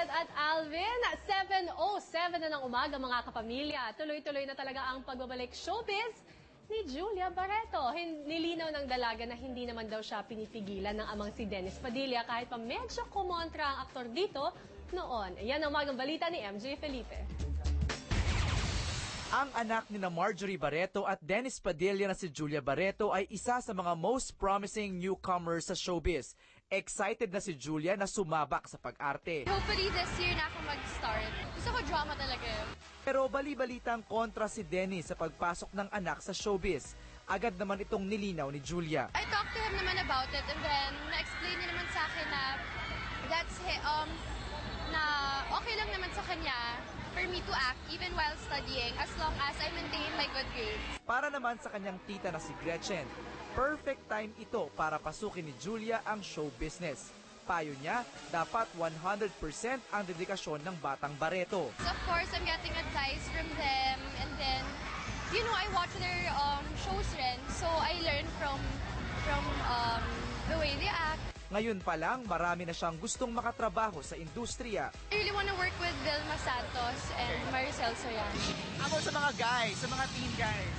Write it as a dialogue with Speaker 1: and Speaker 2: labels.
Speaker 1: Mildred at Alvin. 7:07 na ng umaga mga kapamilya. Tuloy-tuloy na talaga ang pagbabalik showbiz ni Julia Barreto. Nilinaw ng dalaga na hindi naman daw siya pinipigilan ng amang si Dennis Padilla kahit pa medyo kumontra ang aktor dito noon. Yan ang umagang balita ni MJ Felipe.
Speaker 2: Ang anak ni na Marjorie Barreto at Dennis Padilla na si Julia Barreto ay isa sa mga most promising newcomers sa showbiz. Excited na si Julia na sumabak sa pag-arte.
Speaker 3: Hopefully this year na ako mag-start. Gusto ko drama talaga yun.
Speaker 2: Pero bali-balitang kontra si Dennis sa pagpasok ng anak sa showbiz. Agad naman itong nilinaw ni Julia.
Speaker 3: I talked to him naman about it and then na-explain niya naman sa akin na na okay lang naman sa kanya for me to act even while studying as long as I maintain my good grades.
Speaker 2: Para naman sa kanyang tita na si Gretchen, perfect time ito para pasukin ni Julia ang show business. Payo niya, dapat 100% ang dedikasyon ng batang Barreto.
Speaker 3: So of course, I'm getting advice from them and then, you know, I watch their shows rin. So I learn from the way they act.
Speaker 2: Ngayon pa lang, marami na siyang gustong makatrabaho sa industriya.
Speaker 3: I really want to work with Vilma Santos and Maricel Soriano.
Speaker 2: Ako sa mga guys, sa mga teen guys.